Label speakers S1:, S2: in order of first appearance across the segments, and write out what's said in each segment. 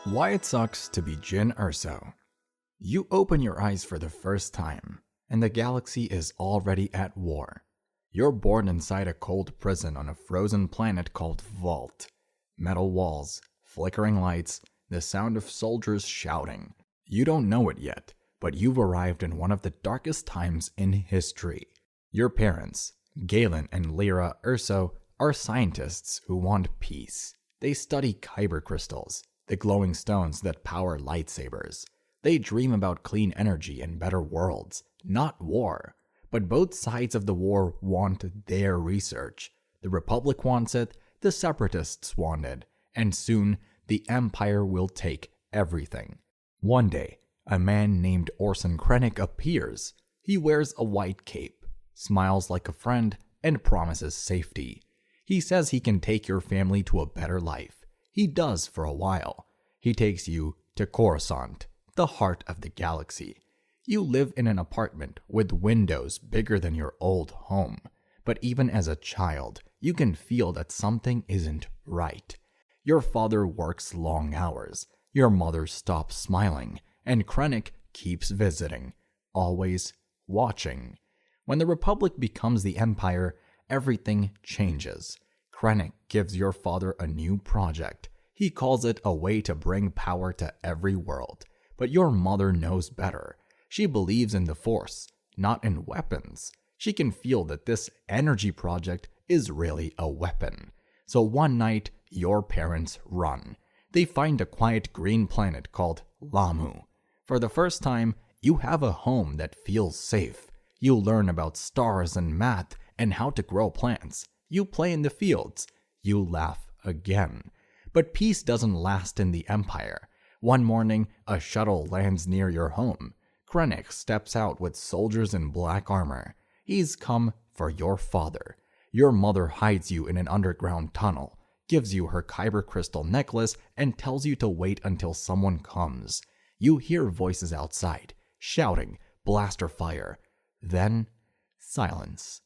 S1: Why it sucks to be Jyn Erso. You open your eyes for the first time, and the galaxy is already at war. You're born inside a cold prison on a frozen planet called Vault. Metal walls, flickering lights, the sound of soldiers shouting. You don't know it yet, but you've arrived in one of the darkest times in history. Your parents, Galen and Lyra Erso, are scientists who want peace. They study kyber crystals, the glowing stones that power lightsabers. They dream about clean energy and better worlds, not war. But both sides of the war want their research. The Republic wants it, the Separatists want it, and soon the Empire will take everything. One day, a man named Orson Krennic appears. He wears a white cape, smiles like a friend, and promises safety. He says he can take your family to a better life. He does for a while. He takes you to Coruscant, the heart of the galaxy. You live in an apartment with windows bigger than your old home. But even as a child, you can feel that something isn't right. Your father works long hours. Your mother stops smiling. And Krennic keeps visiting, always watching. When the Republic becomes the Empire, everything changes. Krennic gives your father a new project. He calls it a way to bring power to every world. But your mother knows better. She believes in the Force, not in weapons. She can feel that this energy project is really a weapon. So one night, your parents run. They find a quiet green planet called Lamu. For the first time, you have a home that feels safe. You learn about stars and math and how to grow plants. You play in the fields. You laugh again. But peace doesn't last in the Empire. One morning, a shuttle lands near your home. Krennic steps out with soldiers in black armor. He's come for your father. Your mother hides you in an underground tunnel, gives you her kyber crystal necklace, and tells you to wait until someone comes. You hear voices outside, shouting, blaster fire. Then, silence.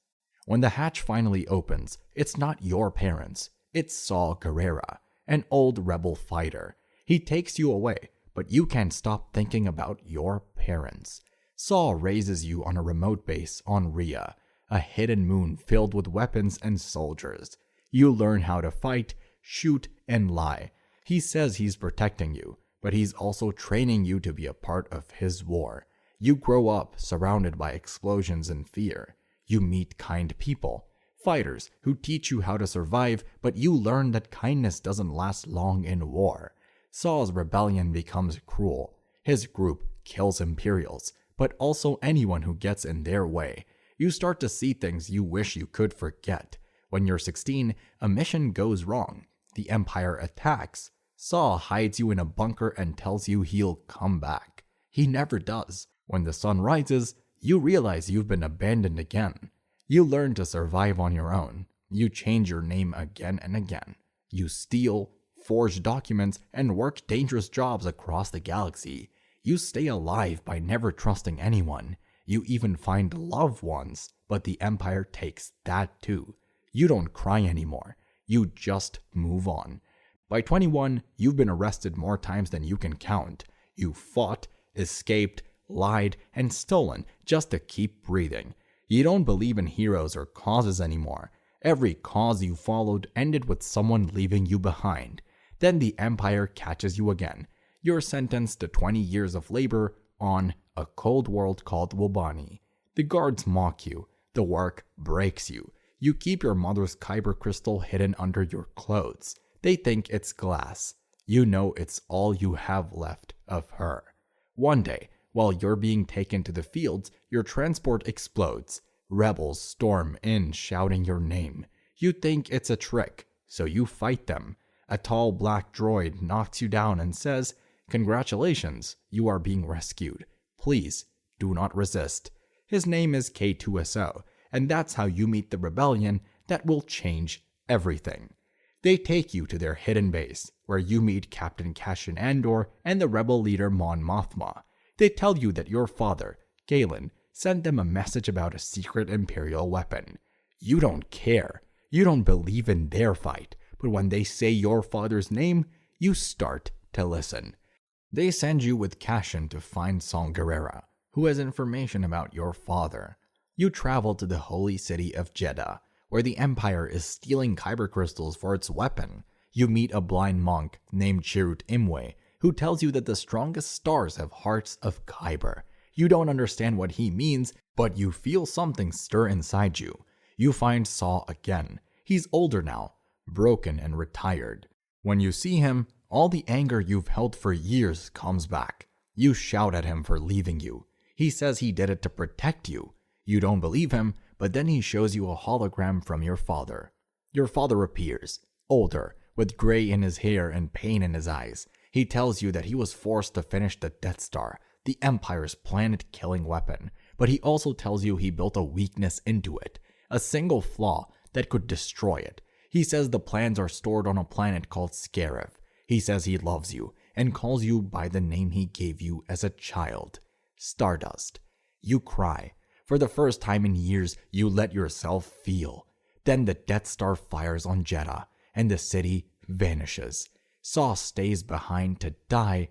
S1: When the hatch finally opens, it's not your parents. It's Saw Gerrera, an old rebel fighter. He takes you away, but you can't stop thinking about your parents. Saw raises you on a remote base on Rhea, a hidden moon filled with weapons and soldiers. You learn how to fight, shoot, and lie. He says he's protecting you, but he's also training you to be a part of his war. You grow up surrounded by explosions and fear. You meet kind people, fighters who teach you how to survive, but you learn that kindness doesn't last long in war. Saw's rebellion becomes cruel. His group kills Imperials, but also anyone who gets in their way. You start to see things you wish you could forget. When you're 16, a mission goes wrong. The Empire attacks. Saw hides you in a bunker and tells you he'll come back. He never does. When the sun rises, you realize you've been abandoned again. You learn to survive on your own. You change your name again and again. You steal, forge documents, and work dangerous jobs across the galaxy. You stay alive by never trusting anyone. You even find loved ones, but the Empire takes that too. You don't cry anymore. You just move on. By 21, you've been arrested more times than you can count. You fought, escaped, lied, and stolen just to keep breathing. You don't believe in heroes or causes anymore. Every cause you followed ended with someone leaving you behind. Then the Empire catches you again. You're sentenced to 20 years of labor on a cold world called Wobani. The guards mock you. The work breaks you. You keep your mother's kyber crystal hidden under your clothes. They think it's glass. You know it's all you have left of her. One day, while you're being taken to the fields, your transport explodes. Rebels storm in shouting your name. You think it's a trick, so you fight them. A tall black droid knocks you down and says, "Congratulations, you are being rescued. Please, do not resist." His name is K2SO, and that's how you meet the rebellion that will change everything. They take you to their hidden base, where you meet Captain Cassian Andor and the rebel leader Mon Mothma. They tell you that your father, Galen, sent them a message about a secret Imperial weapon. You don't care. You don't believe in their fight, but when they say your father's name, you start to listen. They send you with Cassian to find Saul Gerrera, who has information about your father. You travel to the holy city of Jeddah, where the Empire is stealing kyber crystals for its weapon. You meet a blind monk named Chirrut Imwe, who tells you that the strongest stars have hearts of kyber. You don't understand what he means, but you feel something stir inside you. You find Saul again. He's older now, broken and retired. When you see him, all the anger you've held for years comes back. You shout at him for leaving you. He says he did it to protect you. You don't believe him, but then he shows you a hologram from your father. Your father appears, older, with gray in his hair and pain in his eyes. He tells you that he was forced to finish the Death Star, the Empire's planet-killing weapon, but he also tells you he built a weakness into it, a single flaw that could destroy it. He says the plans are stored on a planet called Scarif. He says he loves you and calls you by the name he gave you as a child, Stardust. You cry. For the first time in years, you let yourself feel. Then the Death Star fires on Jeddah, and the city vanishes. Saw stays behind to die.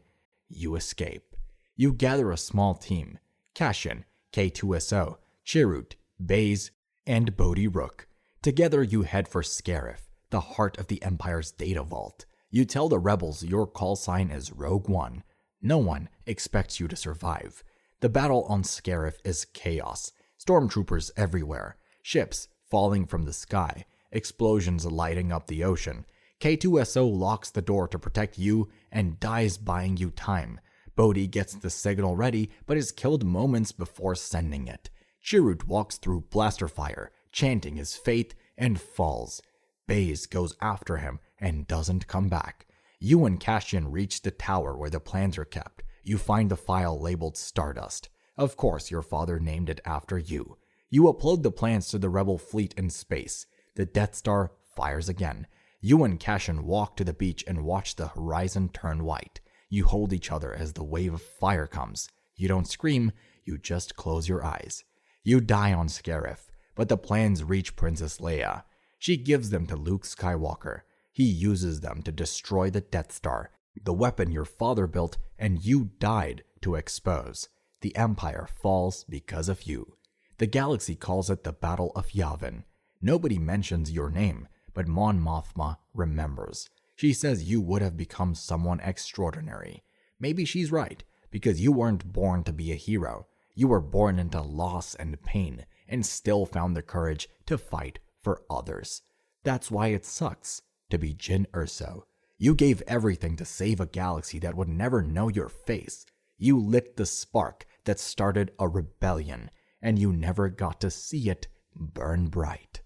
S1: You escape. You gather a small team: Cassian, K2SO, Chirrut, Baze, and Bodhi Rook. Together you head for Scarif, the heart of the Empire's data vault. You tell the rebels your call sign is Rogue One. No one expects you to survive. The battle on Scarif is chaos. Stormtroopers everywhere, ships falling from the sky, explosions lighting up the ocean. K2SO locks the door to protect you and dies buying you time. Bodhi gets the signal ready but is killed moments before sending it. Chirrut walks through blaster fire, chanting his faith, and falls. Baze goes after him and doesn't come back. You and Cassian reach the tower where the plans are kept. You find the file labeled Stardust. Of course, your father named it after you. You upload the plans to the rebel fleet in space. The Death Star fires again. You and Cassian walk to the beach and watch the horizon turn white. You hold each other as the wave of fire comes. You don't scream, you just close your eyes. You die on Scarif, but the plans reach Princess Leia. She gives them to Luke Skywalker. He uses them to destroy the Death Star, the weapon your father built and you died to expose. The Empire falls because of you. The galaxy calls it the Battle of Yavin. Nobody mentions your name, but Mon Mothma remembers. She says you would have become someone extraordinary. Maybe she's right, because you weren't born to be a hero. You were born into loss and pain, and still found the courage to fight for others. That's why it sucks to be Jyn Erso. You gave everything to save a galaxy that would never know your face. You lit the spark that started a rebellion, and you never got to see it burn bright.